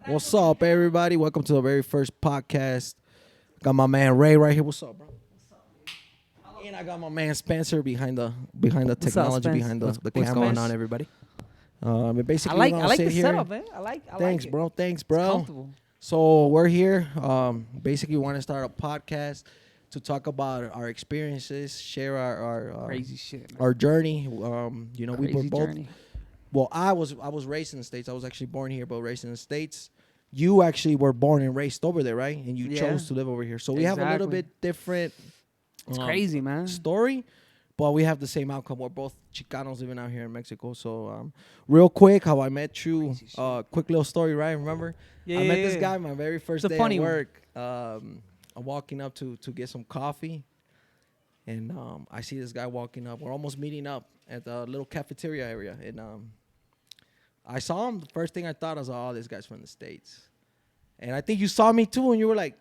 What's up, everybody? Welcome to the very first podcast. Got my man Ray right here. What's up, bro? And I got my man Spencer behind the technology, Spence? behind the What's cameras. going on, everybody? But basically, I we're gonna like sit the here. setup, man. Thanks, like it. bro. Thanks, It's bro. comfortable. So we're here. Basically, we want to start a podcast to talk about our experiences, share our Crazy shit, man. our journey. We were Crazy both. journey. Well, I was raised in the States. I was actually born here, but raised in the States. You actually were born and raised over there, right? And you Yeah. chose to live over here. So we have a little Exactly. bit different It's crazy, man. story, but we have the same outcome. We're both Chicanos living out here in Mexico. So real quick, how I met you. Crazy shit. Quick little story, right? Remember? Yeah, I met this yeah. guy my very first It's a day funny at one. work. I'm walking up to get some coffee. And I see this guy walking up. We're almost meeting up at the little cafeteria area. And I saw him. The first thing I thought was, oh, this guy's from the States. And I think you saw me too, and you were like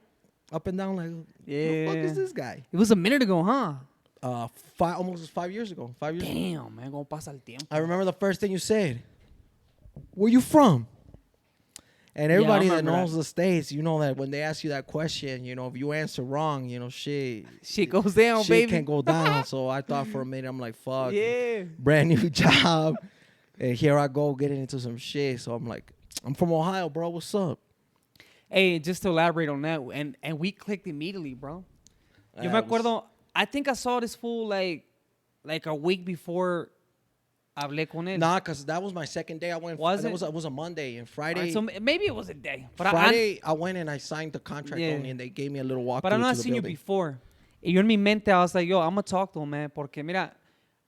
up and down, like, who the fuck is this guy? It was a minute ago, huh? Almost 5 years ago. 5 years ago. Damn, man. ¿Cómo pasa el tiempo? I remember the first thing you said. Where you from? And everybody that remember knows that. the States, you know that when they ask you that question, if you answer wrong, shit Shit goes down, baby. can't go down. So I thought for a minute, I'm like, fuck. Yeah. Brand new job. And here I go getting into some shit. So I'm like, I'm from Ohio, bro. What's up? Hey, just to elaborate on that, and we clicked immediately, bro. Yo me acuerdo, I think I saw this fool like a week before hablé con él. Nah, because that was my second day. I went. Was that it? was a Monday. And Alright, Friday, so maybe it was a day. But Friday I went and I signed the contract Yeah. only, and they gave me a little walk. But I've to not the seen you building. before. Y yo en mi mente, I was like, yo, I'm going to talk to him, man. Porque, mira,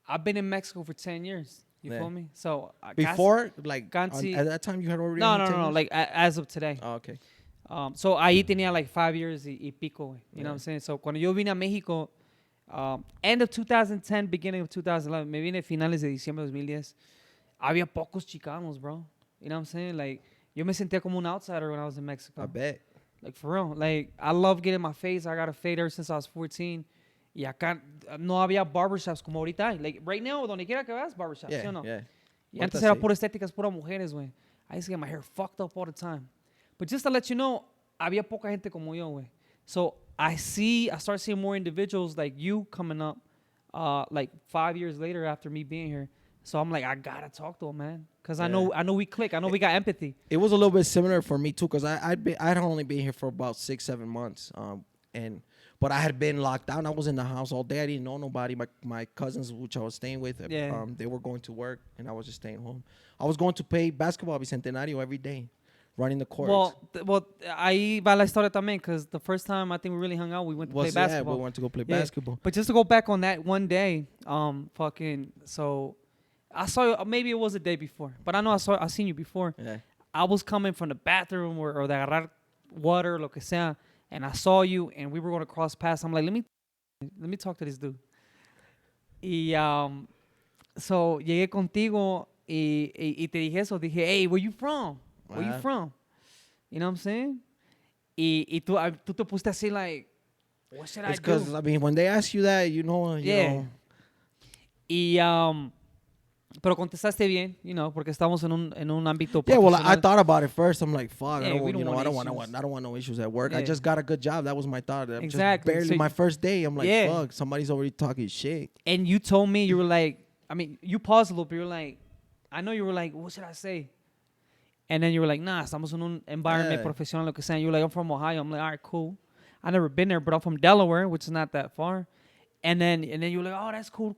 I've been in Mexico for 10 years. You Yeah. feel me? So, Before, like, Gansi- at that time, you had already. No, been no, 10 no, no. years? Like, as of today. Oh, okay. So, ahí tenía like 5 years y pico, güey. You know Yeah. what I'm saying? So, cuando yo vine a México, end of 2010, beginning of 2011, me vine finales de diciembre de 2010, había pocos chicanos, bro. You know what I'm saying? Like, yo me sentía como un outsider when I was in Mexico. I bet. Like, for real. Like, I love getting my face. I got a fade ever since I was 14. Y acá no había barbershops como ahorita hay. Like, right now, donde quiera que vas, barbershops, ¿sí Yeah, o no? yeah. Y Ahorita antes era sí. pura estéticas, pura mujeres, güey. I used to get my hair fucked up all the time. But just to let you know, había poca gente como yo, güey. So, I start seeing more individuals like you coming up, like 5 years later after me being here. So, I'm like, I gotta talk to him, man. Because I know we click. I know we got empathy. It was a little bit similar for me too, because I'd only been here for about 6-7 months, but I had been locked down. I was in the house all day. I didn't know nobody. My cousins, which I was staying with, Yeah. they were going to work, and I was just staying home. I was going to play basketball at Bicentenario every day, running the courts. Well, ahí va la historia también, because the first time I think we really hung out, we went to play basketball. we went to go play Yeah. basketball. But just to go back on that one day, so I saw you, maybe it was the day before, but I know I seen you before. Yeah. I was coming from the bathroom or de agarrar water, lo que sea, and I saw you, and we were going to cross paths. I'm like, let me talk to this dude. Y so llegué contigo y te dije eso. Dije, hey, where you from? Where you Ah. from? You know what I'm saying? Y tú te pusiste así like, what should It's I because do? when they ask you that, you know. Y pero contestaste bien, porque estamos en un ámbito Yeah, well, I profesional. thought about it first. I'm like, fuck, Yeah, we don't want I don't issues. want no issues at work. I Yeah. just got a good job. That was my thought. I'm Exactly. Just barely So my first day. I'm like, Yeah. fuck, somebody's already talking shit. And you told me, you were like, you paused a little bit. You were like, I know you were like, what should I say? And then you were like, nah, estamos en un environment Yeah. profesional, lo que sea. You were like, I'm from Ohio. I'm like, all right, cool. I never been there, but I'm from Delaware, which is not that far. And then you were like, oh, that's cool.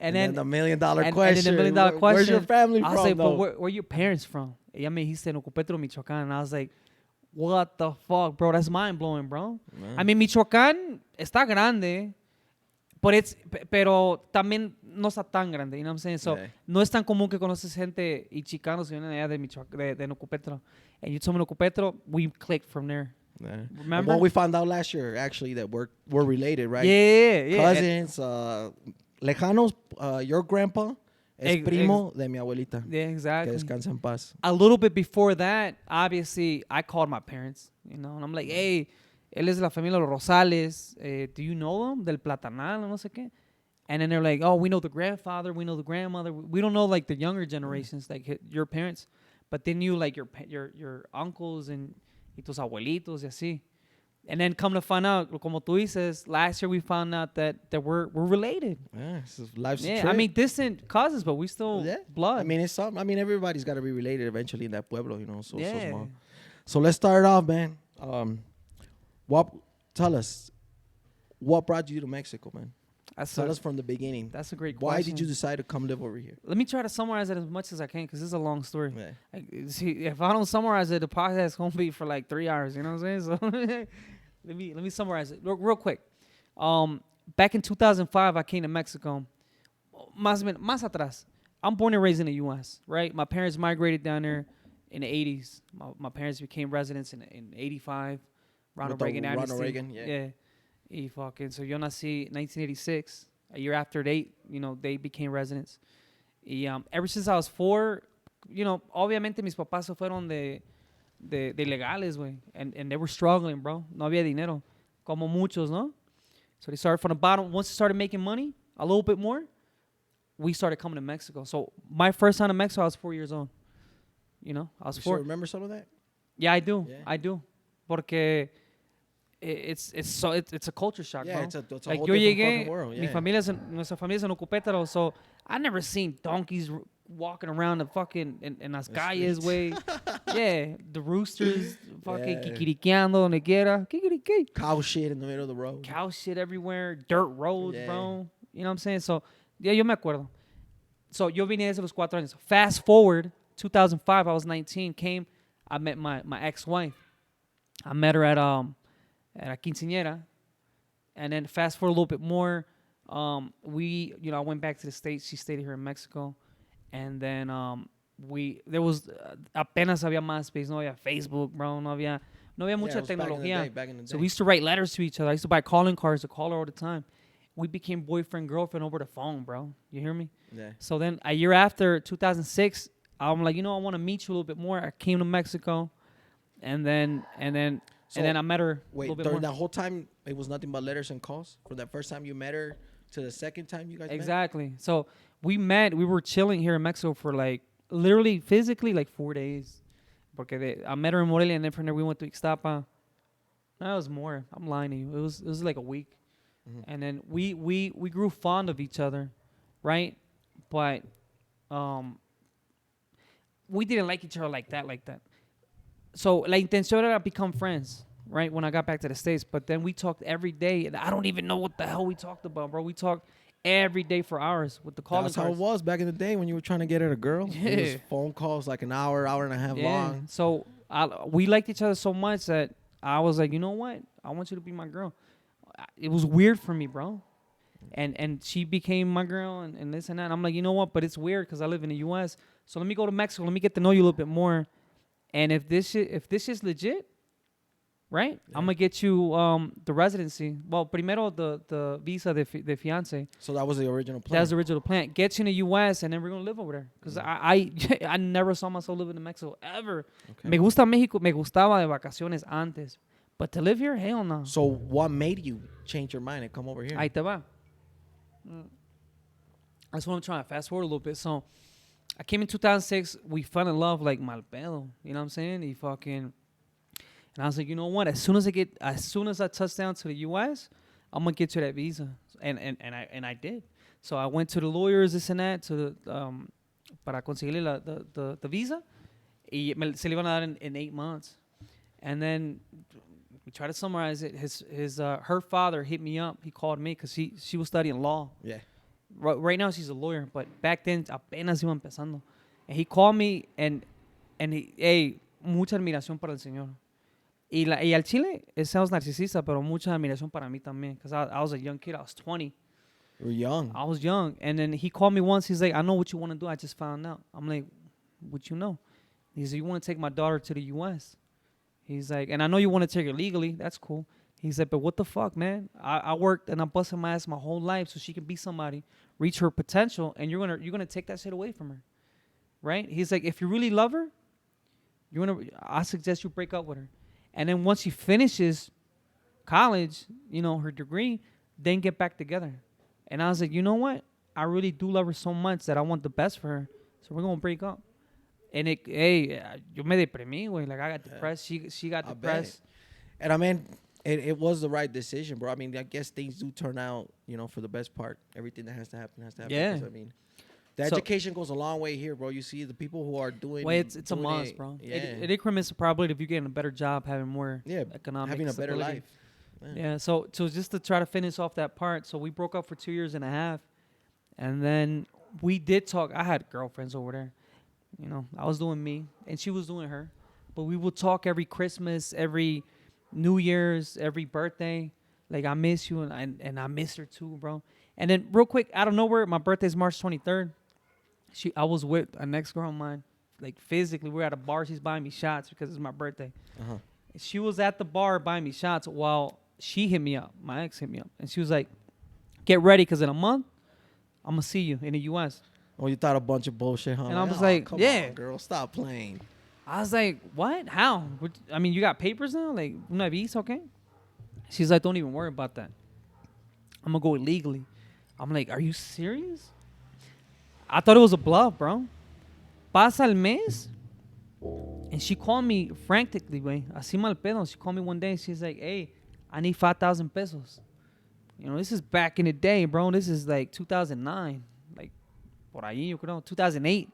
And then the $1 million question. And then the $1 million question. Where's your family I from? was like, though? but where your parents from? Ella me dijiste en Ocupetro, Michoacán. And I was like, what the fuck, bro? That's mind blowing, bro. Man. I mean, Michoacán está grande, pero también no está tan grande. You know what I'm saying? So, Yeah. no es tan común que conoces gente y chicanos que vienen allá de Michoacán, de Ocupetro. And you told me Ocupetro, we clicked from there. Yeah. Remember? Well, we found out last year, actually, that we're related, right? Yeah. Cousins, lejanos. Your grandpa es primo de mi abuelita. Yeah, Que exactly. descansa en paz. A little bit before that, obviously, I called my parents, and I'm like, hey, él es de la familia Los Rosales. Do you know them? Del Platanal, no sé qué. And then they're like, oh, we know the grandfather, we know the grandmother. We don't know, like, the younger generations, like your parents. but they knew like your uncles and tus abuelitos y así. And then come to find out, como tú dices, last year we found out that we're related. Yeah, life's a Yeah, trip. I mean distant cousins, but we still blood. I mean, it's something. I mean, everybody's got to be related eventually in that pueblo, you know. So yeah. So let's start off, man. Tell us, what brought you to Mexico, man? Tell us from the beginning. That's a great Why question. did you decide to come live over here? Let me try to summarize it as much as I can because this is a long story. Yeah. See, if I don't summarize it, the podcast is gonna be for like 3 hours. You know what I'm saying? So let me summarize it real quick. Back in 2005, I came to Mexico. Más atrás. I'm born and raised in the U.S. Right? My parents migrated down there in the 80s. My parents became residents in 85. Ronald Reagan amnesty. Ronald Reagan, yeah. Y fucking, so yo nací 1986. A year after they became residents. Y ever since I was 4, obviamente mis papás se fueron de legales, güey. And they were struggling, bro. No había dinero. Como muchos, no? So they started from the bottom. Once they started making money, a little bit more, we started coming to Mexico. So my first time to Mexico, I was 4 years old. I was 4. Still remember some of that? Yeah, I do. Yeah. I do. Porque it's a culture shock, yeah, bro. it's a Like whole yo different llegué, fucking world. Yeah. nuestra familia es en Ocupétaro, so I never seen donkeys walking around the fucking in las calles, way. Yeah, the roosters fucking kikiriqueando donde quiera. Kikiriqui. Cow shit in the middle of the road. Cow shit everywhere, dirt roads, bro. You know what I'm saying? So, yeah, yo me acuerdo. So, yo vine desde los 4 años. Fast forward, 2005, I was 19, I met my ex-wife. I met her at a quinceañera. And then fast forward a little bit more, I went back to the States. She stayed here in Mexico. And then there was apenas había MySpace, no había Facebook, bro, no había mucha tecnología. Back in the day. So we used to write letters to each other. I used to buy calling cards to call her all the time. We became boyfriend, girlfriend over the phone, bro. You hear me? Yeah. So then a year after, 2006, I'm like, I want to meet you a little bit more. I came to Mexico, and then I met her a little bit more. During that whole time, it was nothing but letters and calls? From that first time you met her to the second time you guys met? Exactly. So we were chilling here in Mexico for like, literally, physically, like 4 days. Porque I met her in Morelia, and then from there we went to Ixtapa. No, it was more. I'm lying to you. It was like a week. Mm-hmm. And then we grew fond of each other, right? But we didn't like each other like that. So la intención era become friends, right? When I got back to the States. But then we talked every day, and I don't even know what the hell we talked about, bro. We talked every day for hours with the calling cards. That's how it was back in the day when you were trying to get at a girl. Yeah. It was phone calls like an hour and a half long. So we liked each other so much that I was like, you know what? I want you to be my girl. It was weird for me, bro. And she became my girl and this and that. And I'm like, you know what? But it's weird because I live in the U.S. So let me go to Mexico. Let me get to know you a little bit more. And if this is legit, right? Yeah. I'm gonna get you the residency. Well, primero the visa de fiance. So that was the original plan. That was the original plan. Get you in the U.S. and then we're gonna live over there. Because I never saw myself living in Mexico ever. Okay. Me gusta México. Me gustaba de vacaciones antes. But to live here, hell no. So what made you change your mind and come over here? Ahí te va. That's what I'm trying to fast forward a little bit. So I came in 2006. We fell in love like mal pedo. You know what I'm saying? And I was like, you know what? As soon as I touch down to the U.S., I'm gonna get you that visa. And I did. So I went to the lawyers, this and that, to the para conseguirle the visa. Y se le iban a dar in 8 months. And then we try to summarize it. Her father hit me up. He called me because she was studying law. Yeah. Right now she's a lawyer, but back then apenas iba empezando. And he called me and he, mucha admiración para el señor. Y al chile, it sounds narcisista, pero mucha admiración para mí también. Because I was a young kid. I was 20. You were young. I was young. And then he called me once. He's like, I know what you want to do. I just found out. I'm like, what you know? He said, you want to take my daughter to the U.S.? He's like, and I know you want to take her legally. That's cool. He said, but what the fuck, man? I worked and I busted my ass my whole life so she can be somebody, reach her potential, and you're gonna take that shit away from her, right? He's like, if you really love her, I suggest you break up with her, and then once she finishes college, her degree, then get back together. And I was like, you know what? I really do love her so much that I want the best for her, so we're gonna break up. And yo me deprimí, güey. Like, I got depressed. She got depressed. And I mean, it was the right decision, bro. I mean, I guess things do turn out, for the best part. Everything that has to happen has to happen. Yeah. 'Cause, I mean, the education goes a long way here, bro. You see the people who are doing. Well, it's a must, bro. Yeah. It increments the probability of you getting a better job, having more economic having a better stability. life. Yeah. So just to try to finish off that part, so we broke up for 2 years and a half, and then we did talk. I had girlfriends over there. I was doing me, and she was doing her, but we would talk every Christmas, every New Year's, every birthday. Like, I miss you, and I miss her too, bro. And then real quick, out of nowhere, my birthday's March 23rd. I was with an ex-girl of mine. Like, physically, we were at a bar. She's buying me shots because it's my birthday. Uh-huh. She was at the bar buying me shots while she hit me up. My ex hit me up. And she was like, get ready because in a month, I'm going to see you in the U.S. Oh, you thought a bunch of bullshit, huh? And I was like, come yeah. on, girl, stop playing. I was like, what? How? I mean, you got papers now? Like, una visa, okay? She's like, don't even worry about that. I'm going to go illegally. I'm like, are you serious? I thought it was a bluff, bro. Pasa el mes. And she called me frantically, güey. Así mal pedo. She called me one day and she's like, hey, I need 5,000 pesos. This is back in the day, bro. This is like 2009. Like, por ahí, yo creo, 2008.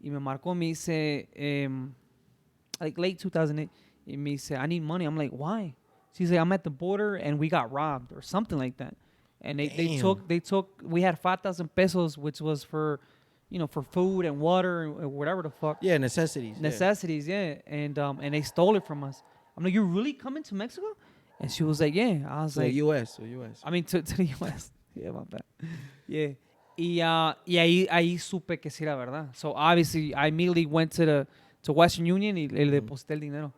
Y me marcó, me dice, like late 2008. Y me dice, I need money. I'm like, why? She's like, I'm at the border and we got robbed or something like that. And they took, we had 5,000 pesos, which was for, for food and water and whatever the fuck. Yeah, necessities. Yeah. And they stole it from us. I'm like, you're really coming to Mexico? And she was like, yeah. I was like, the U.S. I mean, to the U.S. Yeah, my bad. Yeah. Y ahí supe que sí era verdad. So obviously, I immediately went to Western Union y le deposité el dinero.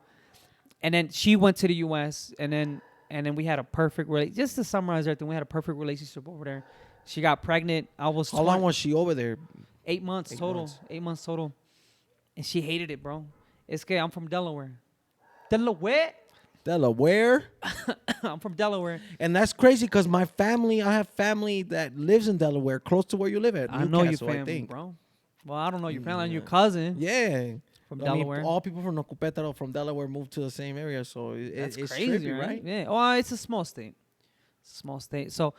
And then she went to the U.S. and then we had a perfect relationship. Just to summarize everything, we had a perfect relationship over there. She got pregnant. How long was she over there? 8 months total. 8 months total. And she hated it, bro. It's que I'm from Delaware. Delaware? I'm from Delaware. And that's crazy because I have family that lives in Delaware, close to where you live at. I know your family, bro. Well, I don't know your family. I'm your cousin. Yeah. From Delaware. Mean, all people from Nocupeta from Delaware moved to the same area, so it's crazy, trippy, right? Yeah. Well, it's a small state. So,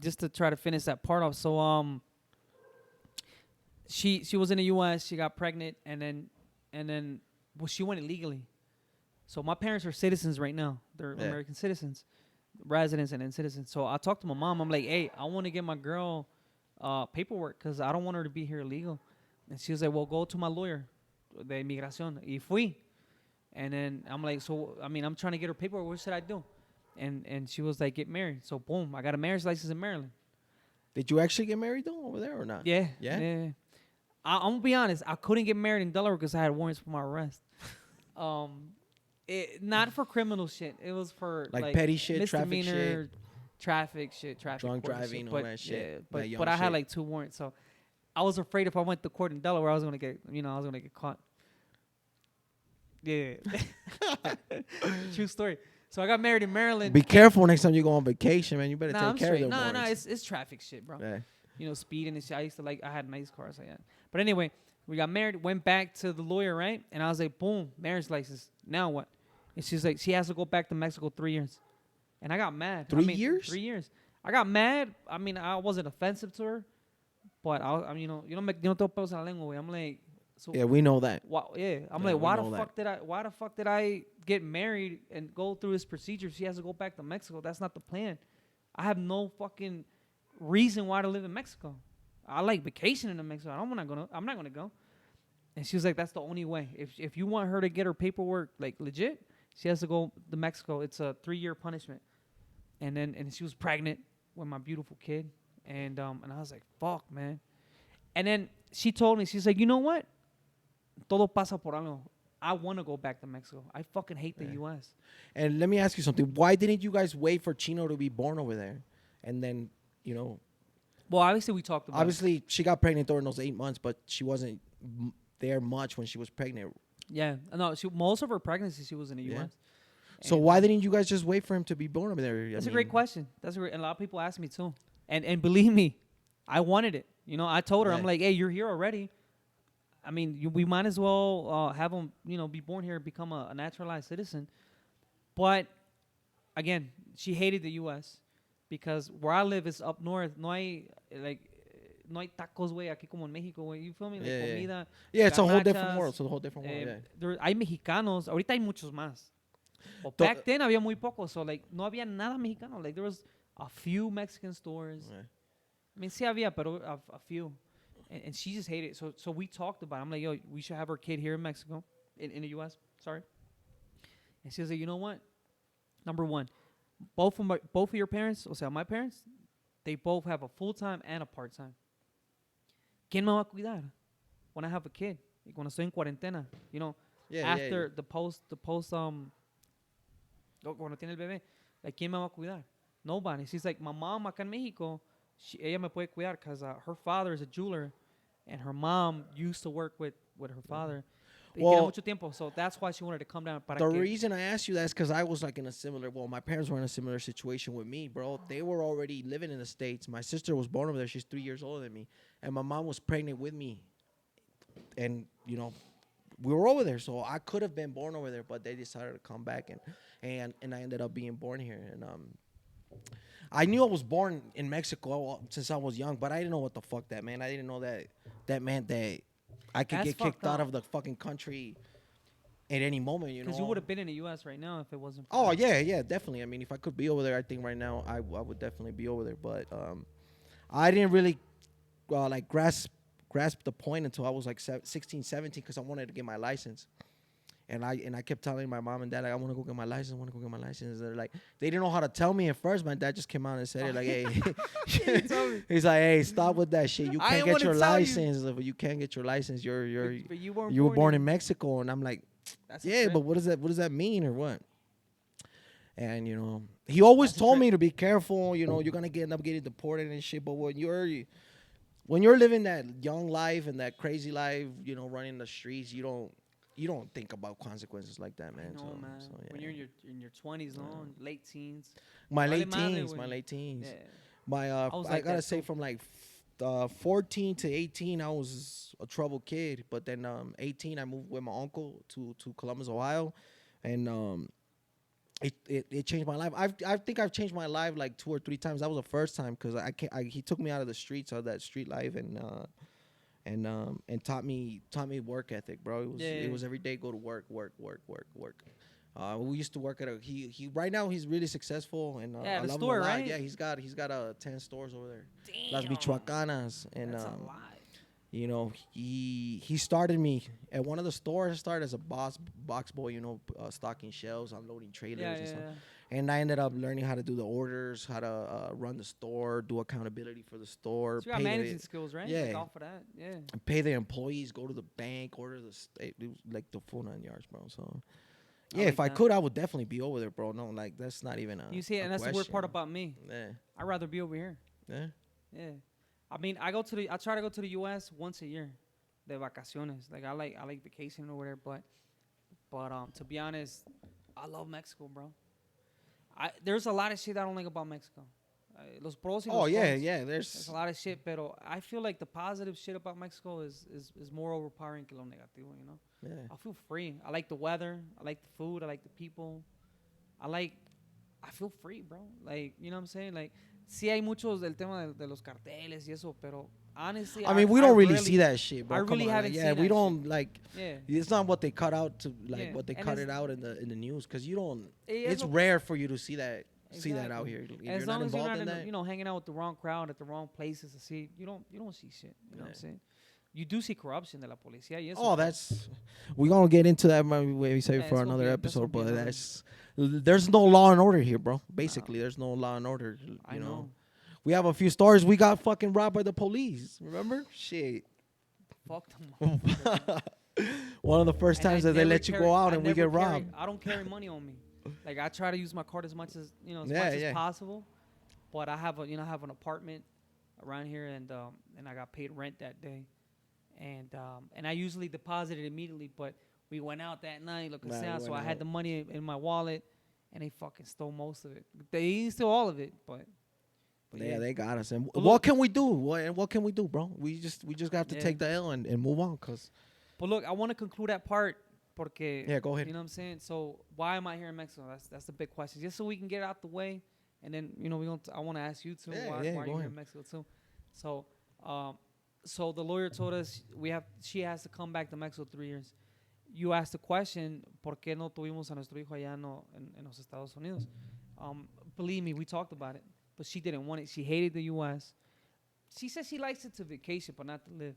just to try to finish that part off. So, she was in the U.S. She got pregnant, and then she went illegally. So my parents are citizens right now. They're American citizens, residents and then citizens. So I talked to my mom. I'm like, hey, I want to get my girl paperwork because I don't want her to be here illegal. And she was like, well, go to my lawyer. De inmigración. Y fui. And then I'm like, so, I mean, I'm trying to get her paperwork. What should I do? And she was like, get married. So, boom, I got a marriage license in Maryland. Did you actually get married, though, over there or not? Yeah. Yeah? Yeah. I'm going to be honest. I couldn't get married in Delaware because I had warrants for my arrest. Not for criminal shit. It was for, like petty shit, traffic shit. Drunk driving, all that shit. Yeah, but I had like 2 warrants, so I was afraid if I went to court in Delaware, I was gonna get caught. Yeah. True story. So I got married in Maryland. Be careful next time you go on vacation, man. You better take care of them. No, it's traffic shit, bro. Yeah. Speeding and shit. I had nice cars like that. But anyway, we got married, went back to the lawyer, right? And I was like, boom, marriage license. Now what? And she's like, she has to go back to Mexico 3 years. And I got mad. 3 years? 3 years. I got mad. I mean, I wasn't offensive to her. But, you know tengo pelos en la lengua, güey. I'm like, so yeah, we know that. I'm like, why the fuck did I get married and go through this procedure? She has to go back to Mexico. That's not the plan. I have no fucking reason why to live in Mexico. I like vacationing in Mexico. I'm not gonna go. And she was like, that's the only way. If you want her to get her paperwork like legit, she has to go to Mexico. It's a 3-year punishment. And she was pregnant with my beautiful kid. And I was like, fuck, man. And then she told me, she's like, you know what? Todo pasa por algo. I want to go back to Mexico. I fucking hate the U.S. And let me ask you something. Why didn't you guys wait for Chino to be born over there? And then, Well, obviously we talked about Obviously, she got pregnant during those 8 months, but she wasn't there much when she was pregnant. Yeah. No, most of her pregnancy, she was in the U.S. So why didn't you guys just wait for him to be born over there? That's a great question. And a lot of people ask me too. And believe me, I wanted it. I told her, I'm like, hey, you're here already. I mean, we might as well have them, be born here, become a naturalized citizen. But again, she hated the U.S. because where I live is up north. No hay tacos, güey, aquí como en México, güey. You feel me? Like Yeah, yeah. comida. Yeah, it's a whole different garnachas, world. It's a whole different world. Yeah. Hay mexicanos. Ahorita hay muchos más. But To- back then había muy pocos. So, like, no había nada mexicano. Like, there was a few Mexican stores. Yeah. I mean, sí había, pero a few. And she just hated it. So we talked about it. I'm like, yo, we should have our kid here in Mexico, in the U.S., sorry. And she was like, you know what? Number one, both of your parents, o sea, my parents, they both have a full-time and a part-time. ¿Quién me va a cuidar when I have a kid? Like when estoy en cuarentena, after the post, cuando tiene el bebé, like, ¿quién me va a cuidar? Nobody. She's like, my mom acá en México, ella me puede cuidar because her father is a jeweler and her mom used to work with her father. Tiene mucho tiempo, so that's why she wanted to come down. The reason I asked you that is because I was like in a similar, my parents were in a similar situation with me, bro. They were already living in the States. My sister was born over there. She's 3 years older than me. And my mom was pregnant with me. And, we were over there. So I could have been born over there, but they decided to come back. And I ended up being born here. And I knew I was born in Mexico since I was young, but I didn't know what the fuck that meant. I didn't know that meant that I could get kicked out of the fucking country at any moment, Because you would have been in the U.S. right now if it wasn't for that. Yeah, definitely. I mean, if I could be over there, I think right now I would definitely be over there. But I didn't really grasp the point until I was like 16, 17 because I wanted to get my license. And I kept telling my mom and dad, like, I want to go get my license. They're like, they didn't know how to tell me at first. My dad just came out and said it, like, hey. He's like, hey, stop with that shit. You can't get your license. You can't get your license. You were born in Mexico. And I'm like, yeah, but what does that mean or what? And, he always told me to be careful. You're going to end up getting deported and shit. But when you're living that young life and that crazy life, running the streets, you don't think about consequences like that, man. No, man. So, yeah. When you're in your 20s, late teens. My late teens. Yeah. I gotta say, from like 14 to 18, I was a troubled kid. But then 18, I moved with my uncle to Columbus, Ohio, and it changed my life. I think I've changed my life like 2 or 3 times. That was the first time because he took me out of the streets, out of that street life, and taught me work ethic, bro. It was every day go to work. We used to work at he right now he's really successful and I love store, him a lot. right? Yeah, he's got 10 stores over there. Damn. Las Michoacanas, and that's a lot. He started me at one of the stores. I started as a box boy, stocking shelves, unloading trailers and stuff. And I ended up learning how to do the orders, how to run the store, do accountability for the store. So you got managing skills, right? Yeah. Like off of that, yeah. And pay the employees, go to the bank, order like the full 9 yards, bro. So, yeah, if I could, I would definitely be over there, bro. No, like that's not even a. You see, and that's question. the weird part about me. Yeah. I'd rather be over here. Yeah. Yeah. I mean, I try to go to the U.S. once a year, de vacaciones. Like I like vacationing over there, but to be honest, I love Mexico, bro. There's a lot of shit I don't like about Mexico. Los pros y los cons. Yeah. There's a lot of shit, but I feel like the positive shit about Mexico is more overpowering que lo negativo, Yeah. I feel free. I like the weather. I like the food. I like the people. I feel free, bro. Like, you know what I'm saying? Like, sí hay muchos del tema de los carteles y eso, pero honestly, I mean, we don't really see that shit, bro. I really haven't seen that we don't shit. like. Yeah. It's not what they cut out to what they And cut it out in the news because you don't. It's rare for you to see that. Exactly. See that out here. If as you're long not as you're involved not in that, hanging out with the wrong crowd at the wrong places to see, you don't see shit. You know what I'm saying? You do see corruption de la policía y eso. Oh, that's we're gonna get into that maybe save for another episode, but there's no law and order here, bro. Basically, there's no law and order. You know. We have a few stories. We got fucking robbed by the police. Remember? Shit. Fuck them. One of the first times that they let you go out and we get robbed. I don't carry money on me. Like I try to use my card as much as as possible. But I have an apartment around here and I got paid rent that day. And I usually deposit it immediately, but we went out that night, so I had the money in my wallet and they fucking stole most of it. They didn't steal all of it, but yeah, they got us. And what can we do? What can we do, bro? We just have to take the L and move on, cause But look, I want to conclude that part porque, Yeah, go ahead. you know what I'm saying? So why am I here in Mexico? That's the big question. Just so we can get it out the way. And then, you know, I want to ask you too, Yeah, why are go you here ahead. in Mexico too? So, so the lawyer told us she has to come back to Mexico 3 years. You asked the question, ¿por qué no tuvimos a nuestro hijo allá en los Estados Unidos? Believe me, we talked about it, but she didn't want it. She hated the U.S. She said she likes it to vacation, but not to live.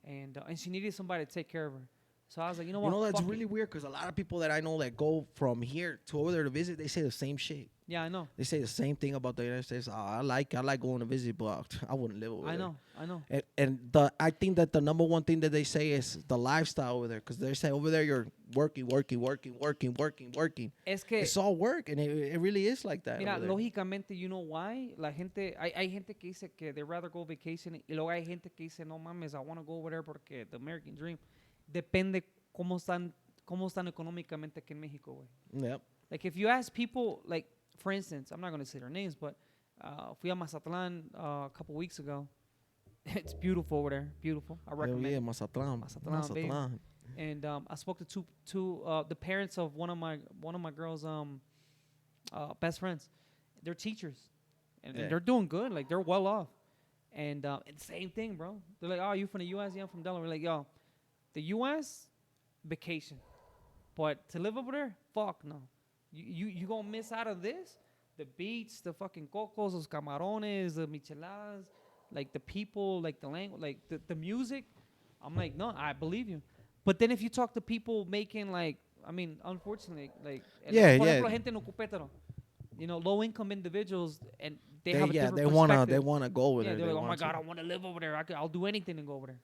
And she needed somebody to take care of her. So I was like, you know what? You know, that's Fuck really it. weird because a lot of people that I know that go from here to over there to visit, they say the same shit. Yeah, I know. They say the same thing about the United States. I like going to visit, but I wouldn't live over there. I know. And I think that the number one thing that they say is the lifestyle over there, because they say over there you're working. Es que, It's all work, and it really is like that. mira, over there. lógicamente, you know why? La gente, hay gente que dice que they rather go vacation, y luego hay gente que dice, no mames, I want to go over there porque the American dream. Depende cómo están económicamente aquí en México, güey. Yep. Like, if you ask people, like, for instance, I'm not going to say their names, but fui a Mazatlán a couple weeks ago. It's beautiful over there. Beautiful. I recommend Yeah, it. Mazatlán. Baby. And I spoke to the parents of one of my girls' best friends. They're teachers, and they're doing good. Like, they're well off. And same thing, bro. They're like, "Oh, you from the U.S.? Yeah, I'm from Delaware." We're like, "Yo, the U.S. vacation, but to live over there, fuck no. You gonna miss out of this? The beach, the fucking cocos, los camarones, the micheladas, like the people, like the language, like the music." I'm like, no, I believe you. But then if you talk to people making, like, I mean, unfortunately, like, Yeah, por yeah. ejemplo, gente no cupetero, you know, low income individuals, and they have a different they perspective. wanna go over Yeah, there. they're like, oh my God, I want to live over there. I'll do anything to go over there.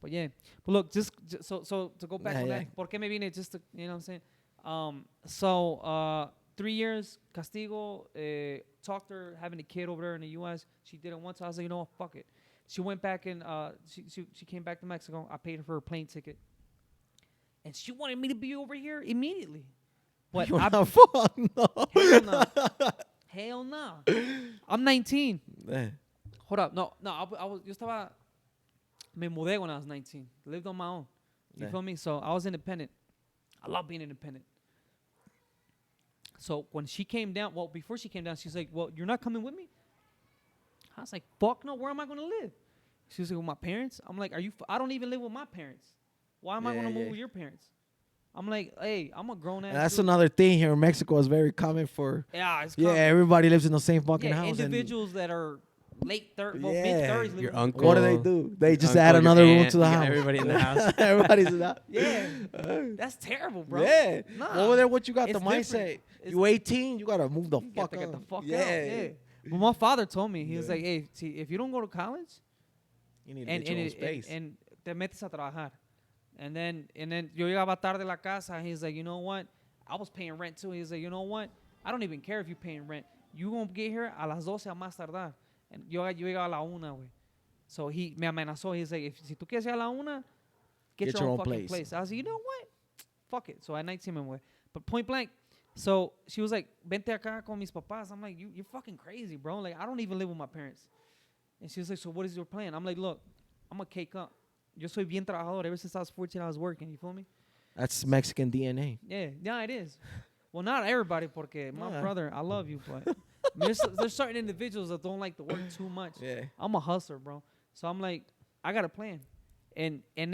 But yeah, but look, just so to go back on that, ¿por qué me vine? Just to, you know what I'm saying? 3 years, castigo, talked to her, having a kid over there in the U.S. She didn't want to. I was like, you know what, fuck it. She went back and she came back to Mexico. I paid her for her plane ticket. And she wanted me to be over here immediately. But fuck no. Hell no. Hell no. I'm 19. Yeah. Hold up. No, yo estaba, me mudé when I was 19. Lived on my own. You feel me? So I was independent. I love being independent. So when she came down, well, before she came down, she's like, well, you're not coming with me? I was like, fuck no, where am I going to live? She was like, with my parents? I'm like, I don't even live with my parents. Why am I going to move with your parents? I'm like, hey, I'm a grown ass. And that's dude. another thing here in Mexico. Is very common for. Yeah, it's Yeah, common. everybody lives in the same fucking house. Individuals that are late 30s, Yeah. mid-30s. Your uncle. What do? They just uncle, add your another room aunt, to the you got house. everybody in the house. Everybody's in the house. Yeah. That's terrible, bro. Yeah. Nah. Over there, what you got It's the mindset? different. You 18, you gotta move the You fuck get out. the fuck yeah. out. Yeah. Well, my father told me, he was like, hey, see, if you don't go to college, You need to get your own space. and te metes a trabajar. And then yo llegaba tarde a la casa. He's like, you know what? I was paying rent too. He's like, you know what? I don't even care if you're paying rent. You gonna get here a las 12 a más tardar. And yo llegaba a la 1, güey. So he me amenazó. He's like, si tú quieres ir a la 1, get your own fucking place. I was like, you know what? Fuck it. So at 19 me went. But point blank. So she was like, vente acá con mis papás. I'm like, you're fucking crazy, bro. Like, I don't even live with my parents. And she was like, so what is your plan? I'm like, look, I'm gonna cake up. Yo soy bien trabajador. Ever since I was 14, I was working. You feel me? That's Mexican DNA. Yeah, it is. Well, not everybody, porque my brother, I love you, but I mean, there's certain individuals that don't like to work too much. Yeah. I'm a hustler, bro. So I'm like, I got a plan. En un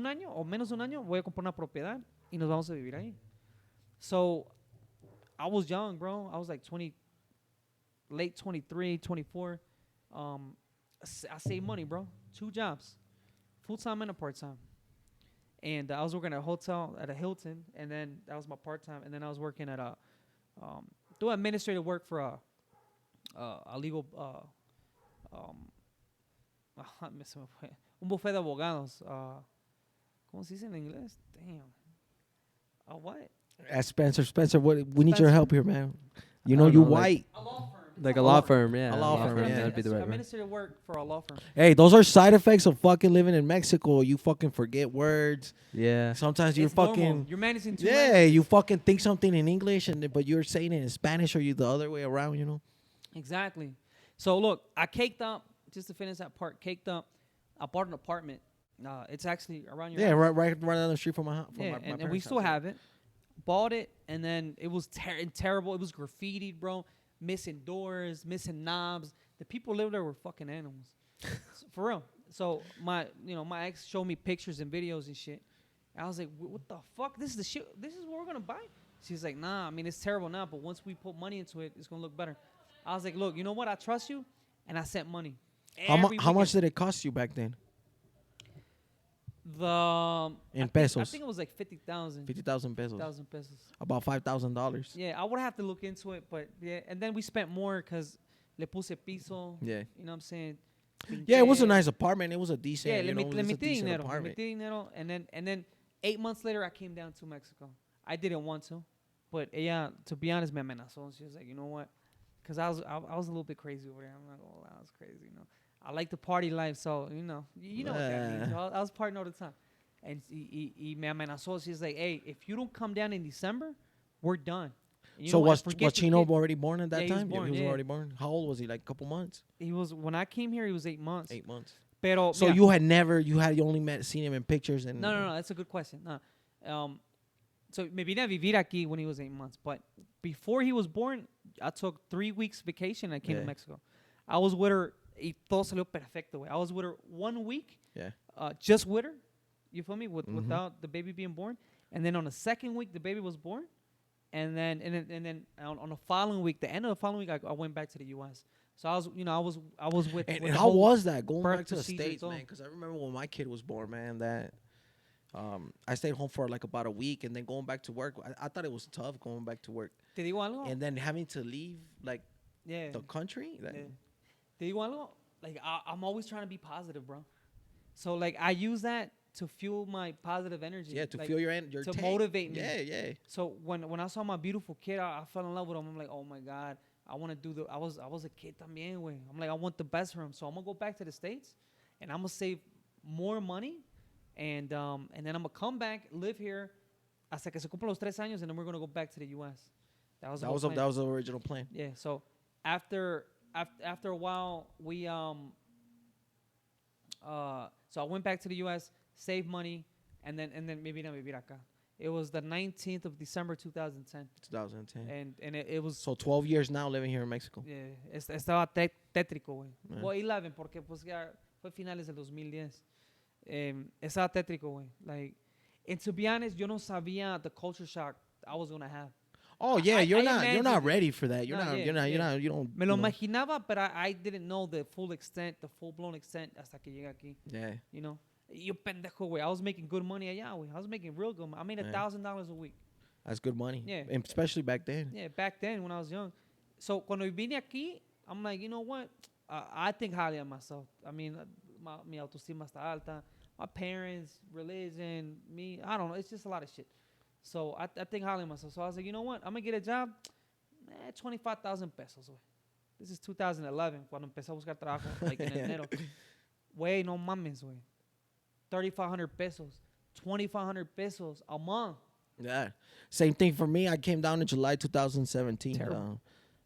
año o menos de un año voy a comprar una propiedad y nos vamos a vivir ahí. So I was young, bro. I was like late 23, 24. I saved money, bro. 2 jobs, full-time and a part-time. And I was working at a hotel at a Hilton, and then that was my part-time. And then I was working at doing administrative work for a legal, un buffet de abogados. ¿Cómo se dice en inglés? Damn. What? Spencer, we need your help here, man. You know, don't you know, like- white. A law firm. Like a law firm, yeah. A law firm, yeah. That'd be the right word. Administrative work for a law firm. Hey, those are side effects of fucking living in Mexico. You fucking forget words. Yeah. Sometimes you're It's normal. fucking. You're managing 2 Yeah, languages. you fucking think something in English, but you're saying it in Spanish, or you the other way around, you know? Exactly. So look, I caked up, just to finish that part, I bought an apartment It's actually around your Yeah, house. right down the street from my house. Yeah, my and we parents' still house. have it. Bought it, and then it was terrible. It was graffitied, bro. Missing doors, missing knobs. The people live there were fucking animals, for real. So my ex showed me pictures and videos and shit. I was like, what the fuck? This is the shit. This is what we're gonna buy. She's like, nah. I mean, it's terrible now, but once we put money into it, it's gonna look better. I was like, look, you know what? I trust you, and I sent money. How Every much did it cost you back then? I Pesos? think it was like 50,000. 50,000 pesos. 50,000 pesos. About $5,000. Yeah, I would have to look into it, but yeah. And then we spent more because le puse piso. Yeah. You know what I'm saying? Yeah, it was a Pinché. nice apartment. It was a decent. Yeah, you know, it was le just a metí decent dinero. Le apartment. metí dinero. And then 8 months later, I came down to Mexico. I didn't want to, but ella, to be honest, me amenazó. She was like, you know what? Because I was a little bit crazy over there. I'm not gonna lie, I was crazy. You know, I like the party life, so you know what that means. I was partying all the time. And me amenazó. She's like, hey, if you don't come down in December, we're done. And you So know what? was Forget the Chino kid. already born at that Yeah, he was time? born, he was yeah. already born. How old was he? Like a couple months? He was when I came here. He was 8 months. 8 months. Pero So mira, you only seen him in pictures and no. That's a good question. No. So me vine a vivir aquí when he was 8 months. But before he was born, I took 3 weeks vacation and I came Yeah. to Mexico. I was with her. Y todo salió perfecto. I was with her 1 week. Yeah. Just with her. You feel me? Without the baby being born. And then on the second week, the baby was born. And then on the following week, the end of the following week, I went back to the U.S. So I was with. And with the how whole was that going birth back to the procedure States, and all. man? Because I remember when my kid was born, man, that I stayed home for like about a week and then going back to work. I thought it was tough going back to work. Te digo algo? And then having to leave like Yeah. the country. Yeah. Te digo algo? Like I'm always trying to be positive, bro. So like I use that to fuel my positive energy. Yeah, to like, feel your to tank. motivate me. Yeah. So when I saw my beautiful kid, I fell in love with him. I'm like, oh my God, I want to do the. I was a kid también, güey. I'm like, I want the best for him. So I'm gonna go back to the States, and I'm gonna save more money, and then I'm gonna come back, live here, hasta que se cumplan los 3 años, and then we're gonna go back to the U.S. That was The original plan. Yeah. So after a while, we so I went back to the U.S., saved money, and then me vine a vivir acá. It was the 19th of December 2010. 2010. And it was. So 12 years now living here in Mexico. Yeah, estaba tétrico, güey. Yeah. Well, 11, porque pues ya fue finales del 2010. Estaba tétrico, güey. Like, and to be honest, yo no sabía the culture shock I was gonna have. Oh yeah, you're not imagined it. ready for that. You No, don't. yeah. You don't. Me lo you know. imaginaba, but I didn't know the full extent, the full-blown extent hasta que llegué aquí. Yeah. You know? Yo pendejo, güey. I was making good money allá, güey. I was making real good money. I made Yeah. $1,000 a week. That's good money. Yeah. And especially back then. Yeah, back then when I was young. So cuando vine aquí, I'm like, you know what? I think highly of myself. I mean, mi autoestima está alta. My parents, religion, me, I don't know. It's just a lot of shit. So I think highly of myself. So I was like, you know what? I'm going to get a job. 25,000 pesos, güey. This is 2011, cuando empecé a buscar trabajo, like en enero. Güey, no mames, güey. 3,500 pesos. 2,500 pesos a month. Yeah. Same thing for me. I came down in July 2017. Terrible.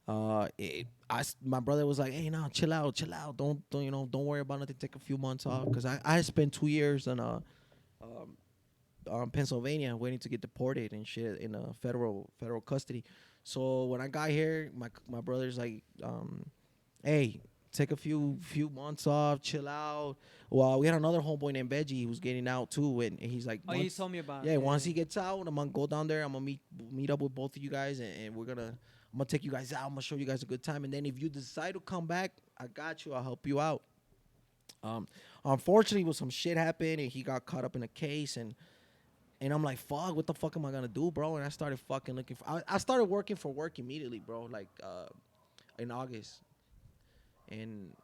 My brother was like, "Hey, no, chill out. Don't worry about nothing. Take a few months off." Because I spent 2 years in Pennsylvania waiting to get deported and shit in federal custody. So when I got here, my brother's like, "Hey, take a few months off, chill out." Well, we had another homeboy named Veggie who's getting out too, and he's like, Oh, you told me about it. yeah, once he gets out, I'm gonna go down there. I'm gonna meet up with both of you guys, and I'm gonna take you guys out. I'm gonna show you guys a good time, and then if you decide to come back, I got you. I'll help you out. Unfortunately, with some shit happened, and he got caught up in a case, and I'm like, fuck, what the fuck am I gonna do, bro? And I started fucking looking for. I started working for work immediately, bro. Like in August, and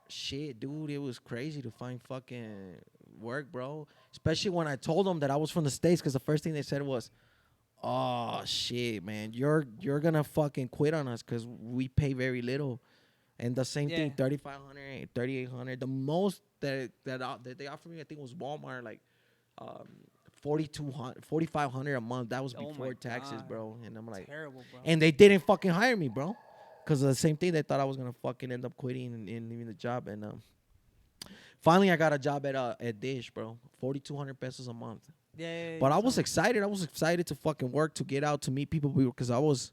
shit, dude, it was crazy to find fucking work, bro. Especially when I told them that I was from the States, because the first thing they said was, "Oh shit, man, you're gonna fucking quit on us because we pay very little." And the same thing, 3,500, 3,800. The most that they offered me, I think, was Walmart, like 4,200, 4,500 a month. That was Oh before my taxes, God. bro. And I'm like, Terrible, bro. and they didn't fucking hire me, bro. Because of the same thing, they thought I was going to fucking end up quitting and leaving the job. And Finally, I got a job at Dish, bro. 4,200 pesos a month. Yeah. But I was excited. I was excited to fucking work, to get out, to meet people, because I was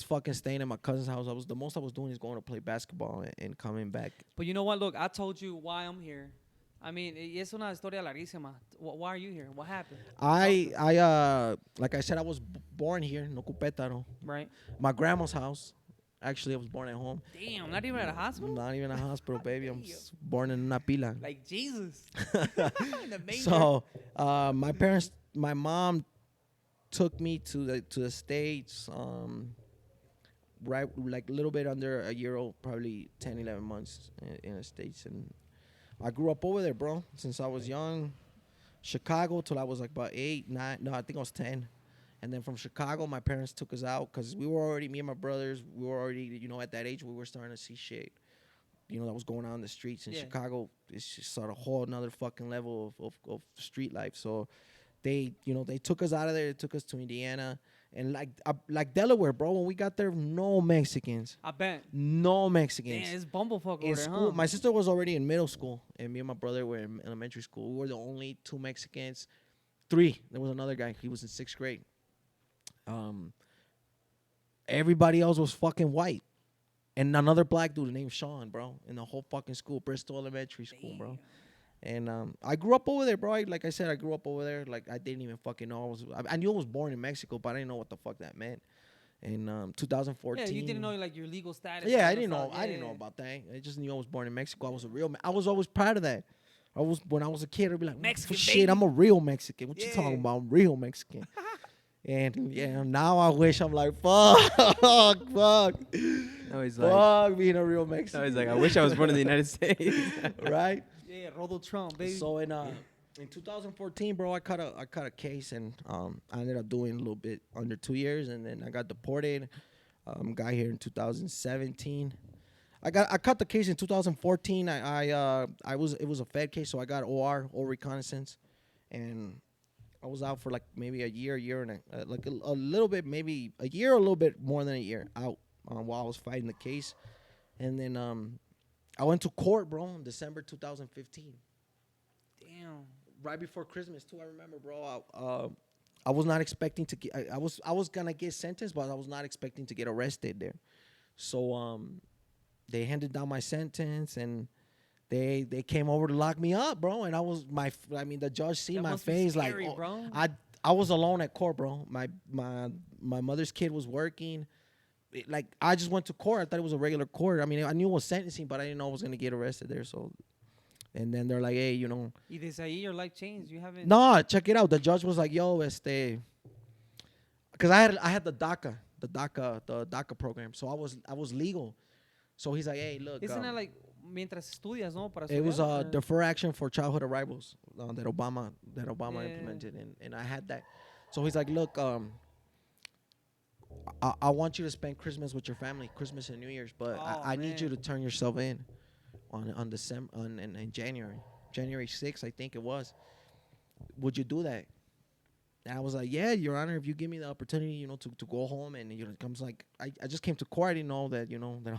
fucking staying at my cousin's house. The most I was doing is going to play basketball and coming back. But you know what? Look, I told you why I'm here. I mean, es una historia larguísima. Why are you here? What happened? Like I said, I was born here in Ocupétaro. Right. My grandma's house. Actually, I was born at home. Damn, not even at a hospital? Not even a hospital, baby. I'm born in una pila. Like Jesus. In the manger. So, my mom took me to the States, right, like a little bit under a year old, probably 10, 11 months in the States. And I grew up over there, bro, since I was young. Chicago till I was like about 8, 9. No, I think I was 10. And then from Chicago, my parents took us out because we were already, me and my brothers, we were already, at that age, we were starting to see shit, that was going on in the streets. In Chicago, it's just sort of a whole another fucking level of street life. So they took us out of there. They took us to Indiana. And like Delaware, bro, when we got there, no Mexicans. I bet. No Mexicans. Damn, it's bumblefuck In over there, school, huh? my sister was already in middle school, and me and my brother were in elementary school. We were the only 2 Mexicans. 3. There was another guy. He was in 6th grade. Everybody else was fucking white. And another black dude named Sean, bro, in the whole fucking school, Bristol Elementary School, bro. And I grew up over there, bro. Like I said, I grew up over there. Like, I didn't even fucking know. I knew I was born in Mexico, but I didn't know what the fuck that meant. In 2014. Yeah, you didn't know like your legal status. Yeah, I didn't know. I didn't know about that. I just knew I was born in Mexico. I was always proud of that. When I was a kid, I'd be like, Mexican shit, baby. I'm a real Mexican. What you talking about? I'm real Mexican. And yeah, now I wish I'm like, fuck. No, he's like, Fuck being a real Mexican. no, he's like, I wish I was born in the United States. Right? Yeah, Rodo Trump, baby. So in 2014, bro, I cut a case, and I ended up doing a little bit under 2 years, and then I got deported. Got here in 2017. I cut the case in 2014. It was a Fed case, so I got OR reconnaissance, and I was out for like maybe a year and like a little bit, maybe a year, or a little bit more than a year out while I was fighting the case, and then I went to court, bro, in December 2015. Damn. Right before Christmas too. I remember, bro. I was not expecting to get. I was gonna get sentenced, but I was not expecting to get arrested there. So they handed down my sentence, and they came over to lock me up, bro. And the judge seen my face, scary, like, bro. I was alone at court, bro. My mother's kid was working. I just went to court. I thought it was a regular court. I mean, I knew it was sentencing, but I didn't know I was gonna get arrested there. So, and then they're like, hey, Y desde ahí your life changed. You haven't. No, check it out. The judge was like, yo, because I had the DACA program, so I was legal. So he's like, hey, look. Isn't that like mientras estudias, no? Para It was estudiar, or- defer action for childhood arrivals that Obama Yeah. implemented, and I had that. So he's like, look, I want you to spend Christmas with your family, Christmas and New Year's, but I need you to turn yourself in on December in January 6th, I think it was. Would you do that? And I was like, yeah, Your Honor, if you give me the opportunity, to go home, and it comes like I just came to court. I didn't know that that I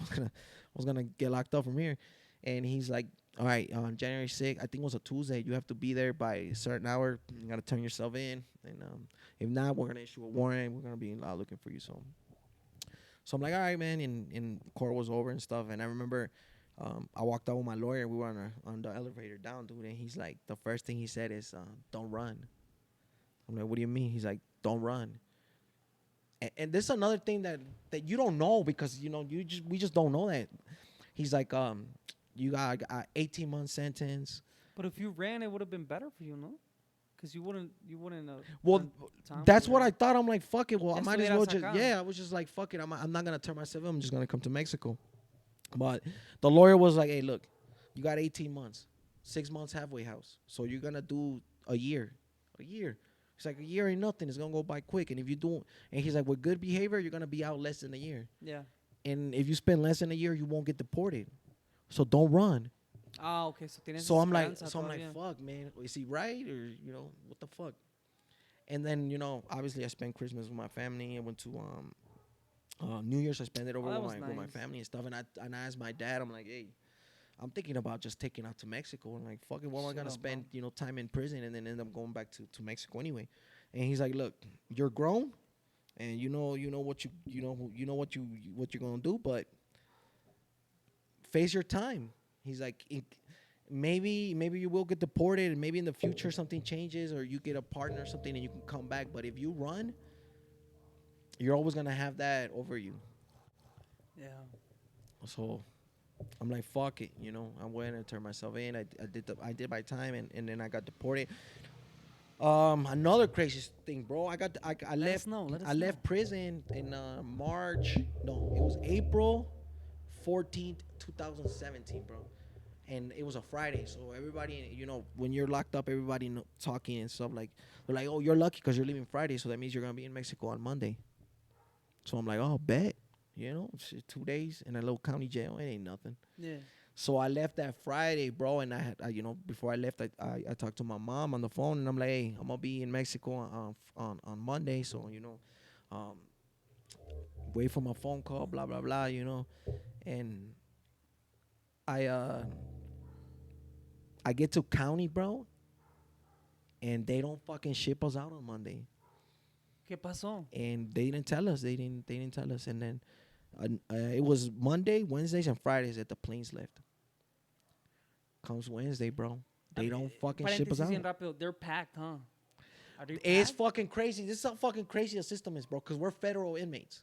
was gonna get locked up from here. And he's like, all right, on January 6th, I think it was a Tuesday, you have to be there by a certain hour. You gotta turn yourself in, and if not, we're gonna issue a warrant. We're gonna be looking for you. So I'm like, all right, man. And court was over and stuff. And I remember I walked out with my lawyer. We were on the elevator down, dude. And he's like, the first thing he said is, don't run. I'm like, what do you mean? He's like, don't run. And this is another thing that you don't know, because we just don't know that. He's like, you got 18-month sentence. But if you ran, it would have been better for you, no? Because you wouldn't. Well, time that's or what I whatever. thought. I'm like, fuck it. Well, I Ya might as well estuvieras just, acá. I was just like, fuck it. I'm not gonna turn myself in. I'm just gonna come to Mexico. But the lawyer was like, hey, look, you got 18 months, 6 months halfway house. So you're gonna do a year. He's like, a year ain't nothing. It's gonna go by quick. And if you do, and he's like, with good behavior, you're gonna be out less than a year. Yeah. And if you spend less than a year, you won't get deported. So don't run. Ah, okay. So tienes So I'm like, esperanza todavía. fuck, man. Is he right, or what the fuck? And then obviously I spent Christmas with my family. I went to New Year's. I spent it over that with was my nice. family and stuff. And I asked my dad. I'm like, hey, I'm thinking about just taking out to Mexico and like, fuck it, what am I Shut gonna up, spend, bro. time in prison and then end up going back to Mexico anyway? And he's like, look, you're grown, and what you're gonna do, but face your time. He's like, maybe you will get deported, and maybe in the future something changes, or you get a partner or something, and you can come back. But if you run, you're always gonna have that over you. Yeah. So I'm like, fuck it, I went and turned myself in. I did my time, and then I got deported. Another crazy thing, bro. I Let left. us know. Let us I know. left prison in March. No, it was April 14th, 2017, bro. And it was a Friday, so everybody, when you're locked up, everybody talking and stuff like, they're like, oh, you're lucky because you're leaving Friday, so that means you're gonna be in Mexico on Monday. So I'm like, oh, bet, shit, 2 days in a little county jail, it ain't nothing. Yeah. So I left that Friday, bro, and before I left, I talked to my mom on the phone, and I'm like, hey, I'm gonna be in Mexico on Monday, so um, wait for my phone call, blah blah blah, and I I get to county, bro, and they don't fucking ship us out on Monday, ¿Qué pasó? and they didn't tell us, they didn't tell us, and then it was Monday, Wednesdays, and Fridays that the planes left. Comes Wednesday, bro. They don't fucking ship us Paréntesis bien out. rápido. They're packed, huh? Are they It's packed? fucking crazy. This is how fucking crazy the system is, bro. Because we're federal inmates.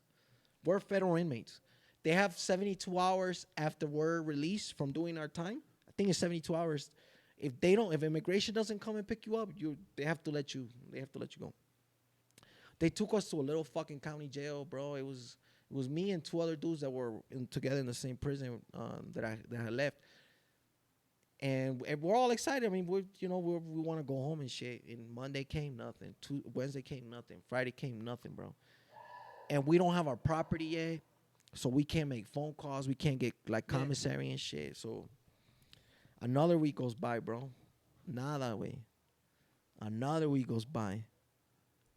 We're federal inmates. They have 72 hours after we're released from doing our time. I think it's 72 hours. If immigration doesn't come and pick you up, they have to let you go. They took us to a little fucking county jail, bro. It was me and two other dudes that were together in the same prison that I left. And we're all excited. I mean, we want to go home and shit. And Monday came, nothing. Wednesday came, nothing. Friday came, nothing, bro. And we don't have our property yet, so we can't make phone calls. We can't get like Yeah. commissary and shit. So another week goes by, bro. Nada, way. Another week goes by.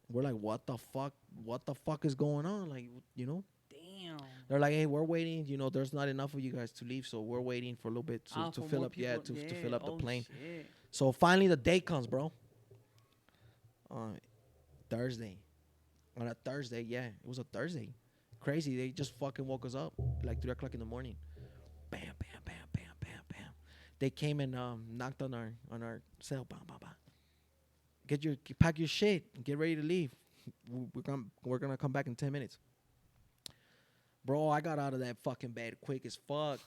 We're like, what the fuck? What the fuck is going on? Like, Damn. They're like, hey, we're waiting. There's not enough of you guys to leave, so we're waiting for a little bit to For fill more up. people. To fill up the Oh, plane. shit. So finally the day comes, bro. Thursday. On a Thursday, yeah, it was a Thursday. Crazy. They just fucking woke us up like 3 o'clock in the morning. Bam, bam, bam, bam, bam, bam. They came and knocked on our cell. Bam, bam, bam. Pack your shit and get ready to leave. We're gonna come back in 10 minutes. Bro, I got out of that fucking bed quick as fuck.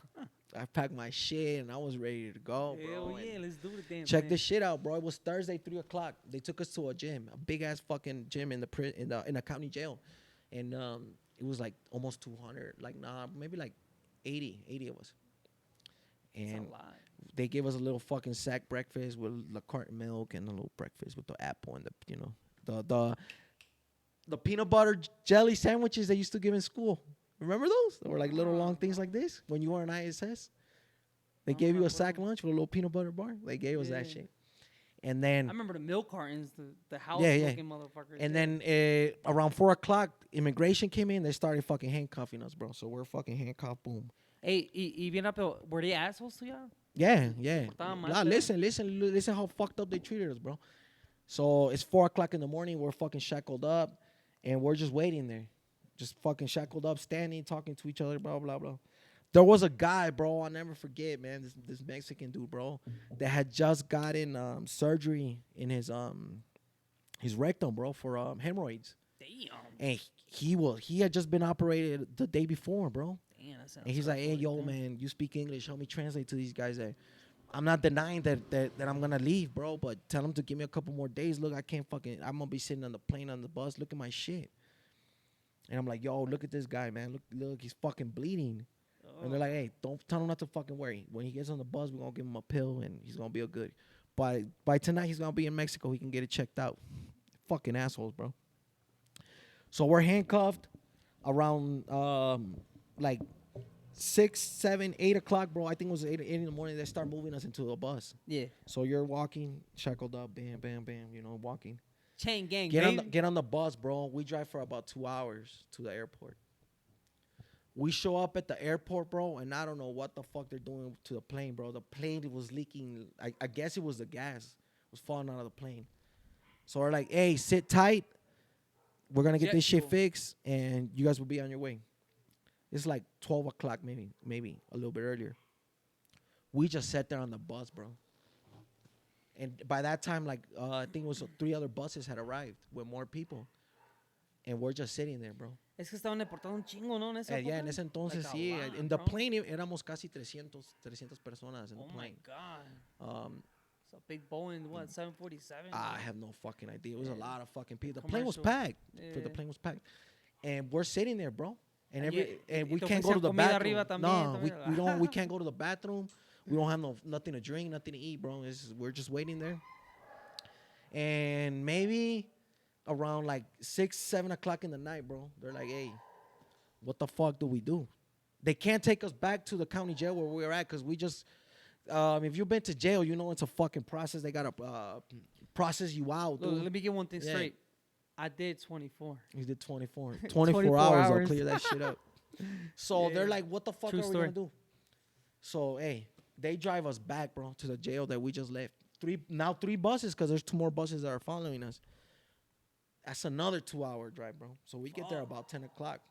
I packed my shit and I was ready to go, bro. Hell yeah, let's do the damn Check thing. this shit out, bro. It was Thursday, 3 o'clock. They took us to a gym, a big ass fucking gym in the county jail, and it was like almost 200, like maybe like 80 of us. That's And a lot. they gave us a little fucking sack breakfast with La Carte milk and a little breakfast with the apple and the peanut butter jelly sandwiches they used to give in school. Remember those? They were like little long things like this when you were in ISS. They gave you a sack lunch with a little peanut butter bar. They gave us that Yeah. shit. And I then, remember the milk cartons, the house Yeah, yeah. looking motherfuckers. and yeah. then around 4 o'clock, immigration came in. They started fucking handcuffing us, bro. So we're fucking handcuffed. Boom. Hey, y bien rápido, were they assholes to y'all? Yeah, yeah. Portaban mal, Nah, pero- listen how fucked up they treated us, bro. So it's 4 o'clock in the morning. We're fucking shackled up, and we're just waiting there, just fucking shackled up, standing, talking to each other, blah blah blah. There was a guy, bro. I'll never forget, man. This Mexican dude, bro, that had just gotten surgery in his rectum, bro, for hemorrhoids, Damn. and he had just been operated the day before, bro. Damn, that sounds And he's like, hey, stressful yo, right there. man, you speak English. Help me translate to these guys. I'm not denying that I'm going to leave, bro, but tell them to give me a couple more days. Look, I'm going to be sitting on the plane, on the bus. Look at my shit. And I'm like, yo, look at this guy, man. Look, he's fucking bleeding. And they're like, hey, don't tell him not to fucking worry. When he gets on the bus, we're going to give him a pill, and he's going to be good. By tonight, he's going to be in Mexico. He can get it checked out. Fucking assholes, bro. So we're handcuffed around like 6, 7, 8 o'clock, bro. I think it was 8 in the morning. They start moving us into a bus. Yeah. So you're walking, shackled up, bam, bam, bam, walking. Chain gang, Get baby. on the bus, bro. We drive for about 2 hours to the airport. We show up at the airport, bro, and I don't know what the fuck they're doing to the plane, bro. The plane was leaking. I guess it was the gas. It was falling out of the plane. So we're like, hey, sit tight. We're going to get Jet this shit fuel. fixed, and you guys will be on your way. It's like 12 o'clock, maybe a little bit earlier. We just sat there on the bus, bro. And by that time, like, I think it was 3 other buses had arrived with more people. And we're just sitting there, bro. Es que estaban deportando un chingo, ¿no? En esa Yeah, época? en ese entonces, Like a sí. lot, In the bro. plane, éramos casi 300 personas in the Oh my plane. God. It's a big Boeing, what, 747? I have no fucking idea. It was a Yeah. lot of fucking people. The plane was Commercial. packed. The Yeah. plane was packed. And we're sitting there, bro. And And we te can't go to ofrecían the comida bathroom. arriba también, No, también. we don't. We can't go to the bathroom. We don't have nothing to drink, nothing to eat, bro. We're just waiting there. And maybe around like 6, 7 o'clock in the night, bro, they're like, hey, what the fuck do we do? They can't take us back to the county jail where we were at because we just, if you've been to jail, you know it's a fucking process. They got to process you out, Look, dude. let me get one thing Yeah. straight. I did 24. He did 24. 24 hours, I'll hours. clear that shit up. So Yeah. they're like, what the fuck True are we story. going to do? So, hey, they drive us back, bro, to the jail that we just left. 3 buses because there's 2 more buses that are following us. That's another 2-hour drive, bro. So we get there about 10 o'clock.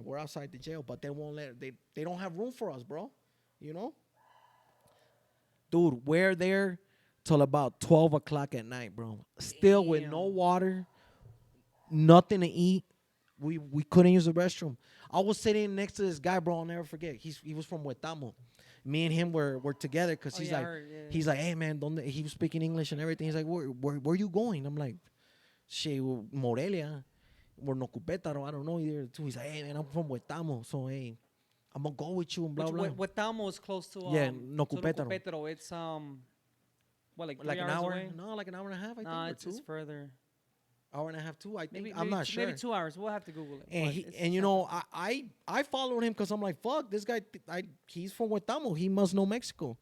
We're outside the jail, but they won't they don't have room for us, bro. You know? Dude, we're there till about 12 o'clock at night, bro. Still with no Damn. water, nothing to eat. We couldn't use the restroom. I was sitting next to this guy, bro. I'll never forget. He was from Huetamo. Me and him were together because Oh, he's yeah, I like, heard, yeah. he's like, hey man, he was speaking English and everything. He's like, where you going? I'm like, shit, Morelia, we're Nocupétaro, I don't know either. Too. He's like, hey man, I'm from Huetamo, so hey, I'm gonna go with you and blah blah. Huetamo is close to Yeah, to Nocupétaro. Nocupétaro. It's what, like 3 Like an hours hour? away? No, like an hour and a half. I think Nah, or it's 2. further. Hour and a half, 2. I think Maybe, I'm not sure. Maybe 2 hours. We'll have to Google it. And but he, it's and you something. know, I followed him because I'm like, fuck, this guy, he's from Huetamo. He must know Mexico.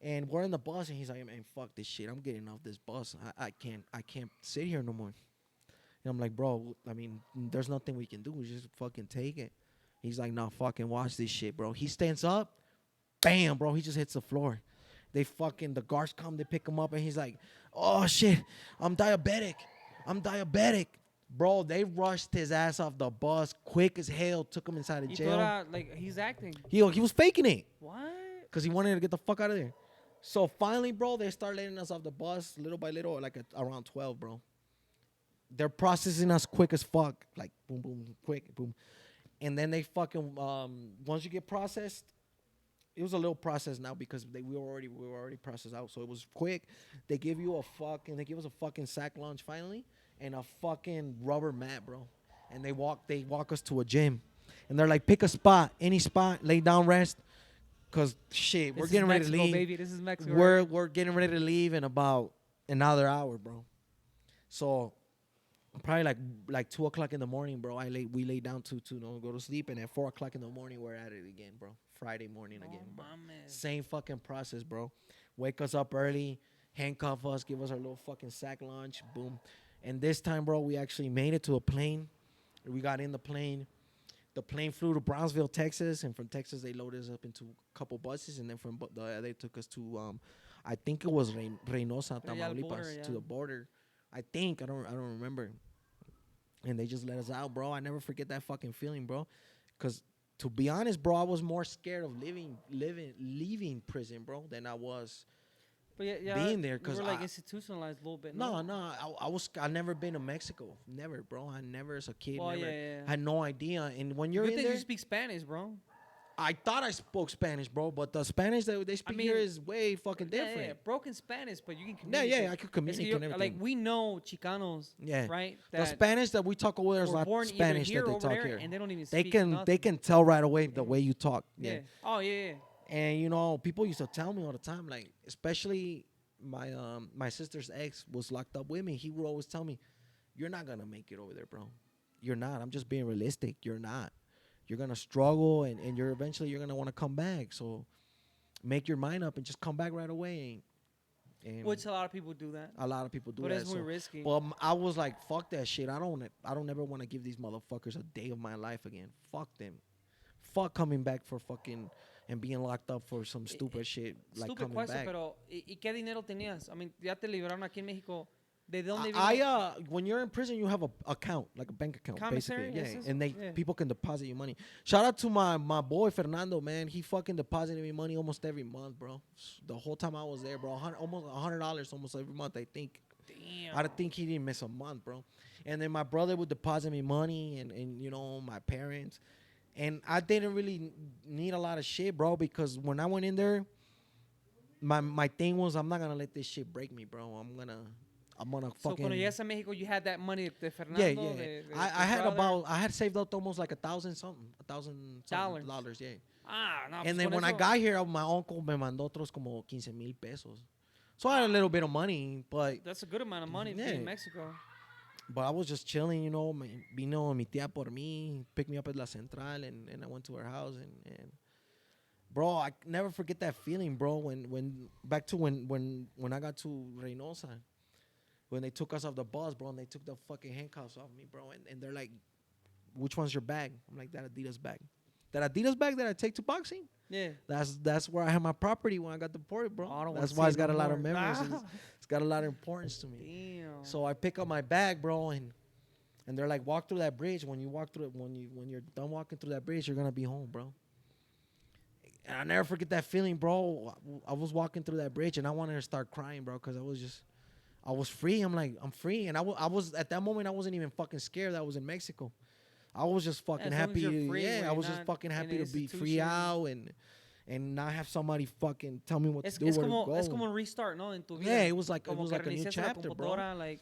And we're in the bus, and he's like, man, fuck this shit. I'm getting off this bus. I can't sit here no more. And I'm like, bro, I mean, there's nothing we can do. We just fucking take it. He's like, nah, fucking watch this shit, bro. He stands up, bam, bro. He just hits the floor. The guards come, they pick him up, and he's like, oh shit, I'm diabetic. Bro, they rushed his ass off the bus quick as hell, took him inside of Y jail. toda, like, he's acting. He was faking it What? because he wanted to get the fuck out of there. So finally, bro, they start letting us off the bus little by little, like around 12, bro. They're processing us quick as fuck, like boom, boom, quick, boom. And then they fucking, once you get processed, it was a little process now because we were already processed out, so it was quick. They give us a fucking sack lunch finally, and a fucking rubber mat, bro. And they walk us to a gym, and they're like, pick a spot, any spot, lay down, rest, cause shit, we're This is getting ready to Mexico, leave. baby. This is Mexico. We're getting ready to leave in about another hour, bro. So probably like 2 o'clock in the morning, bro. We lay down to go to sleep, and at 4 o'clock in the morning we're at it again, bro. Friday morning again, bro. Mames. Same fucking process, bro. Wake us up early, handcuff us, give us our little fucking sack lunch, boom. And this time, bro, we actually made it to a plane. We got in the plane. The plane flew to Brownsville, Texas, and from Texas they loaded us up into a couple buses, and then from they took us to I think it was Reynosa, Yeah, the Tamaulipas, border, yeah. to the border. I think I don't remember. And they just let us out, bro. I never forget that fucking feeling, bro. Cause to be honest, bro, I was more scared of leaving prison, bro, than I was. But yeah, being there, you 'cause were like I- institutionalized a little bit. No, I never been to Mexico, never, bro. I never as a kid, Well, never yeah. had no idea. And when you're Good in thing there, you speak Spanish, bro. I thought I spoke Spanish, bro, but the Spanish that they speak mean, here is way fucking Yeah, different. broken Spanish, but you can Yeah, communicate. I could Es que communicate and everything. like we know Chicanos, Yeah. right? The That Spanish that we talk over there is were not born either Spanish here that or they over talk there, here. and they don't even They speak can nothing. tell right away the way you talk. Yeah. Yeah. Oh yeah. And people used to tell me all the time, like, especially my sister's ex was locked up with me. He would always tell me, "You're not gonna make it over there, bro. You're not. I'm just being realistic. You're not. You're gonna struggle, and you're gonna want to come back. So make your mind up and just come back right away." And Which a lot of people do that. a lot of people do But that. it's muy risky. But I was like, fuck that shit. I don't ever want to give these motherfuckers a day of my life again. Fuck them. fuck coming back for fucking and being locked up for some stupid shit like Stupid coming question, back. pero ¿y qué dinero tenías? I mean, ya te liberaron aquí en México. ¿De dónde I vino? when you're in prison, you have a account, like a bank account, Commissary, basically. yes, Yeah, and yeah. people can deposit you money. Shout out to my boy Fernando, man. He fucking deposited me money almost every month, bro. The whole time I was there, bro. Almost $100 almost every month, I think. Damn. I don't think he didn't miss a month, bro. And then my brother would deposit me money, and you know my parents, and I didn't really need a lot of shit, bro, because when I went in there, my thing was I'm not gonna let this shit break me, bro. I'm gonna So fucking. cuando llegaste a México, you had that money de Fernando. Yeah, yeah. De I tu had brother? I had saved up almost like $1,000 Dollars. yeah. Ah, no. And pues then con when I eso- got here, my uncle me mandó otros como 15,000 pesos. So I had a little bit of money, but That's a good amount of money to be Yeah. in Mexico. I was just chilling, you know. Vino mi tía por mí, picked me up at La Central, and I went to her house, and bro, I never forget that feeling, bro. When back to when I got to Reynosa, when they took us off the bus, bro, and they took the fucking handcuffs off me, bro, and they're like, "Which one's your bag?" I'm like, "That Adidas bag." That Adidas bag that I take to boxing. Yeah. That's where I had my property when I got deported, bro. I don't wanna That's see why it it's got no a lot of more. memories. Ah. It's got a lot of importance to me. Damn. So I pick up my bag, bro, and they're like, walk through that bridge. When you walk through it, when you're done walking through that bridge, you're gonna be home, bro. And I never forget that feeling, bro. I was walking through that bridge and I wanted to start crying, bro, because I was free. I'm like, I'm free, and I was at that moment I wasn't even fucking scared that I was in Mexico. I was just fucking as long as happy. you're free, Yeah, where I was you're just not fucking in happy an to be free institution. out and not have somebody fucking tell me what Es, to do, es where como to go. es como un restart, ¿no? En tu vida. Yeah, it was like Como a que new reiniciaste la chapter, bro. computadora, like,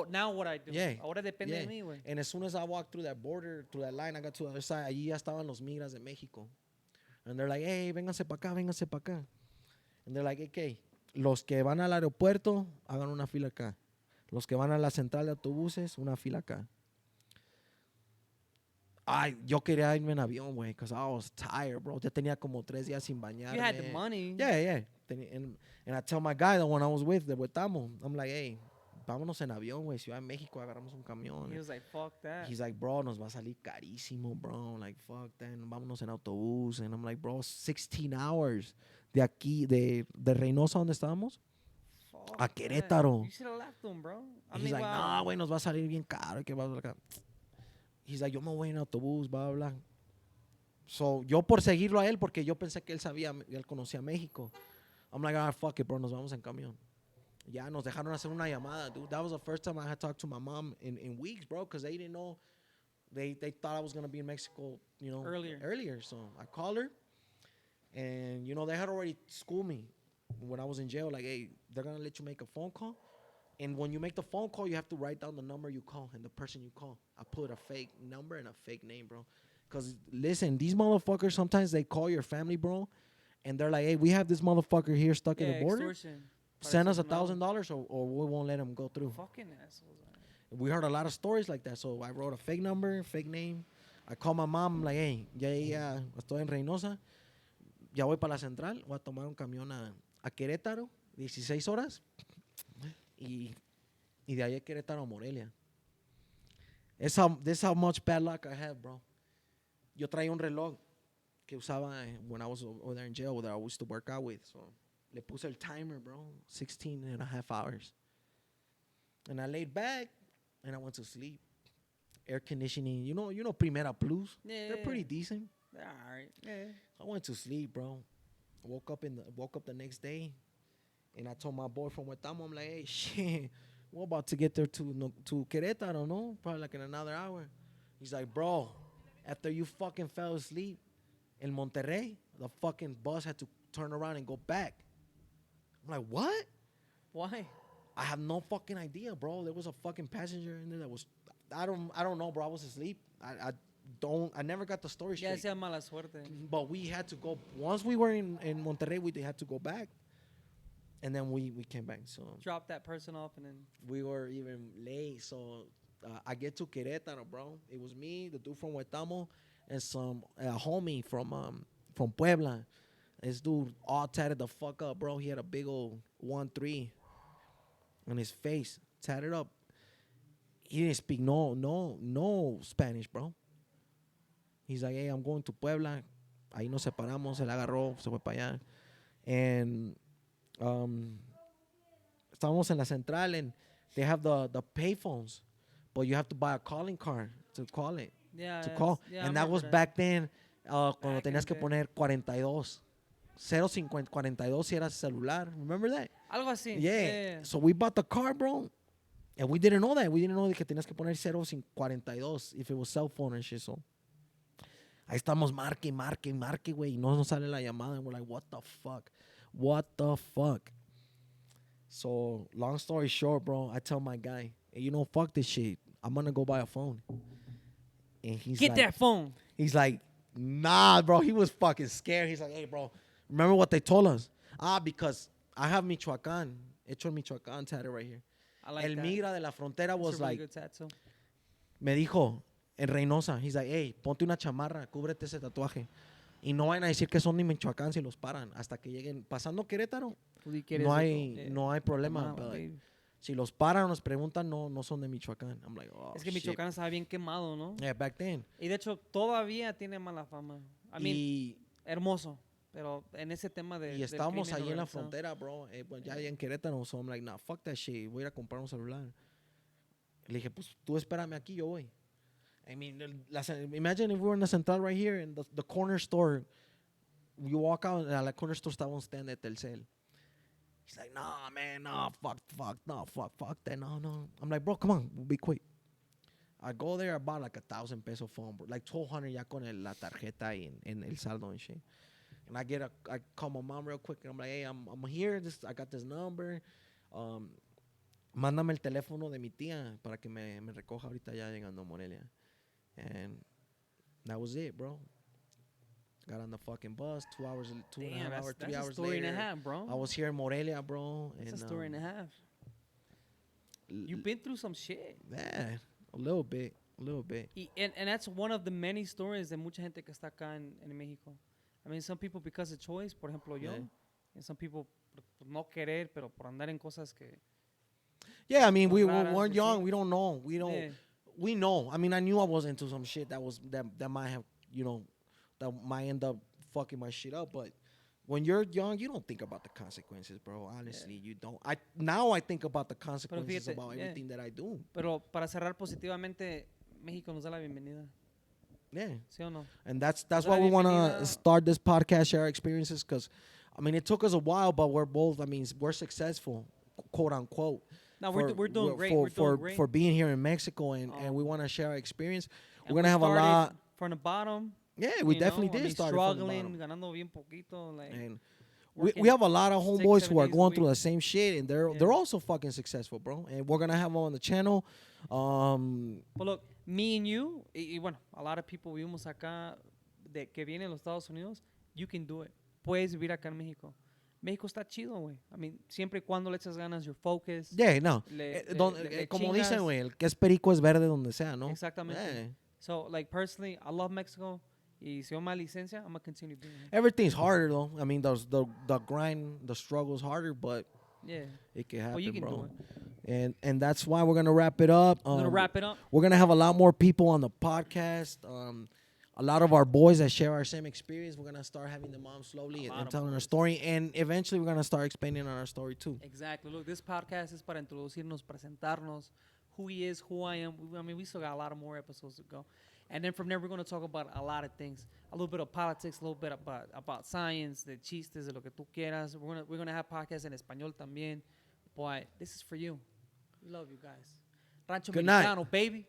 now what I do. Yeah, Ahora depende yeah. de mí, güey. And as soon as I walked through that border, through that line, I got to the other side. Allí ya estaban los migras de México. And they're like, hey, vénganse para acá, vénganse para acá. And they're like, okay, los que van al aeropuerto, hagan una fila acá. Los que van a la central de autobuses, una fila acá. Ay, yo quería irme en avión, güey, because I was tired, bro. Ya tenía como 3 días sin bañarme. You had the money. Yeah, yeah. And I tell my guy, the one I was with, de Huetamo, I'm like, hey, vámonos en avión, güey. Ciudad de México, agarramos un camión. He was like, fuck that. He's like, bro, nos va a salir carísimo, bro. Like, fuck that. Vámonos en autobús. And I'm like, bro, 16 hours de aquí, de Reynosa, donde estábamos, Fuck a that. Querétaro. You should have left them, bro. I He's mean, like, wow. no, güey, nos va a salir bien caro. Que bla, bla, bla. He's like, yo me voy en autobús, bla, bla, bla. So, yo por seguirlo a él, porque yo pensé que él sabía, él conocía México. I'm like, ah, fuck it, bro, nos vamos en camión. Ya, nos dejaron hacer una llamada, dude. That was the first time I had talked to my mom in weeks, bro, because they didn't know. They thought I was going to be in Mexico, you know, earlier. So, I called her, and, you know, they had already schooled me when I was in jail. Like, hey, they're going to let you make a phone call. And when you make the phone call, you have to write down the number you call and the person you call. I put a fake number and a fake name, bro. Because, listen, these motherfuckers, sometimes they call your family, bro, and they're like, hey, we have this motherfucker here stuck in the border. Extortion. Send us $1,000 or we won't let him go through. Fucking assholes. We heard a lot of stories like that. So I wrote a fake number, fake name. I called my mom, I'm like, hey, ya estoy en Reynosa. Ya voy para la central. Voy a tomar un camión a Querétaro, 16 horas. Y de ahí a Querétaro a Morelia. This is how much bad luck I had, bro. Yo traía un reloj que usaba when I was over there in jail that I used to work out with. So le puse el timer, bro. 16 and a half hours. And I laid back and I went to sleep. Air conditioning, you know Primera Plus. Yeah. They're pretty decent. All right. Yeah. I went to sleep, bro. Woke up the next day, and I told my boy from Huetamo, I'm like, hey, shit, we're about to get there to Querétaro, no? Probably like in another hour. He's like, bro, after you fucking fell asleep in Monterrey, the fucking bus had to turn around and go back. I'm like, what? Why? I have no fucking idea, bro. There was a fucking passenger in there that was, I don't know, bro. I was asleep. I never got the story Ya straight. sea mala suerte. But we had to go, once we were in Monterrey, we had to go back. And then we came back. So Drop that person off and then. we were even late. So I get to Querétaro, bro. It was me, the dude from Huetamo, and some homie from Puebla. This dude all tatted the fuck up, bro. He had a big old 1-3 on his face, tatted up. He didn't speak no Spanish, bro. He's like, hey, I'm going to Puebla. Ahí nos separamos. Él agarró, se fue para allá. And estábamos en la central, and they have the payphones, but you have to buy a calling card to call it. Yeah. To call. Yeah, And I that was remember back then, cuando Back in tenías que the day. poner 42. 050, 42 si eras celular. Remember that? Algo así. Yeah. So we bought the car, bro. And we didn't know that. We didn't know que tenías que poner 042 if it was cell phone and shit. So ahí estamos marque, güey. Y no nos sale la llamada. And we're like, what the fuck? What the fuck? So long story short, bro, I tell my guy, hey, you know, fuck this shit. I'm going to go buy a phone. And he's Get like, that phone. he's like, nah, bro. He was fucking scared. He's like, hey, bro, remember what they told us? Because I have Michoacán. Hecho en Michoacán tattoo right here. I like El that. migra de la frontera That's was a really like, good tattoo. me dijo, en Reynosa, he's like, hey, ponte una chamarra, cúbrete ese tatuaje. Y no van a decir que son de Michoacán si los paran. Hasta que lleguen, pasando Querétaro, Tú di que eres no de- hay, no hay problema. Quemado, But baby. si los paran o nos preguntan, no son de Michoacán. I'm like, oh, Es que shit. Michoacán estaba bien quemado, ¿no? Yeah, back then. Y de hecho, todavía tiene mala fama. I mean, y hermoso. Pero en ese tema de. y estábamos del crimen ahí en la organizado. frontera, bro. Pues ya en Querétaro. So I'm like, nah, fuck that shit. Voy a ir a comprar un celular. Le dije, pues tú espérame aquí, yo voy. I mean, imagine if we were in the central right here in the corner store. You walk out and la corner store estaba un stand de Telcel. He's like, nah, man, nah, fuck that, no. I'm like, bro, come on, we'll be quick. I go there, I bought like $1,000 phone, bro. Like 1,200 ya con la tarjeta y en el saldo and shit. And I call my mom real quick, and I'm like, hey, I'm here. I got this number. Mándame el teléfono de mi tía para que me recoja ahorita ya llegando a Morelia. And that was it, bro. Got on the fucking bus, 2 hours, two and a half hours, 3 that's hours a story later. and a half, bro. I was here in Morelia, bro. That's and, a story and a half. You've been through some shit. Yeah, a little bit. And that's one of the many stories de mucha gente que está acá en México. I mean, some people because of choice, por ejemplo yo, Yeah. and some people por no querer, pero por andar en cosas que. Yeah, I mean, we're Raras, young. sí. We don't know. Yeah. We know. I mean, I knew I was into some shit that might have, that might end up fucking my shit up. But when you're young, you don't think about the consequences, bro. Honestly, you don't. Now I think about the consequences fíjate, about yeah. everything that I do. Pero para cerrar positivamente, México nos da la bienvenida. Yeah. ¿Sí o no? And that's Nos da why la we want to bienvenida. start this podcast, share our experiences, because, I mean, it took us a while, but we're both, I mean, we're successful, quote unquote. No, we're doing great. We're doing great. For being here in Mexico, and Oh. we want to share our experience. And We're going to have a started lot. from the bottom. Yeah, we you definitely know? I did mean, start from the struggling, bottom. ganando bien poquito, like. And working we have a lot of 6, homeboys 7 who are days a going through week. the same shit, and they're Yeah. also fucking successful, bro. And we're gonna have them on the channel. But look, me and you, y bueno, a lot of people vivimos acá de que vienen los Estados Unidos. You can do it. Puedes vivir acá en México. México está chido, güey. I mean, siempre y cuando le echas ganas, you're focused. Yeah, no. Le Como chingas. dicen, güey, el que es perico es verde donde sea, ¿no? Exactamente. Yeah. So, like, personally, I love Mexico. Y si yo me licencia, I'm going to continue being here. Everything's harder though. I mean, the grind, the struggle's harder, but Yeah. it can happen, Well, you can bro. do it. And that's why we're gonna wrap it up. I'm going to wrap it up. We're gonna have a lot more people on the podcast. A lot of our boys that share our same experience. We're gonna start having them on slowly lot and of telling our boys. story. And eventually, we're gonna start expanding on our story too. Exactly. Look, this podcast is para introducirnos, presentarnos, who he is, who I am. I mean, we still got a lot of more episodes to go. And then from there, we're going to talk about a lot of things. A little bit of politics, a little bit about science, de chistes, de lo que tú quieras. We're gonna have podcasts en español también. But this is for you. We love you guys. Rancho Good night. Americano, baby.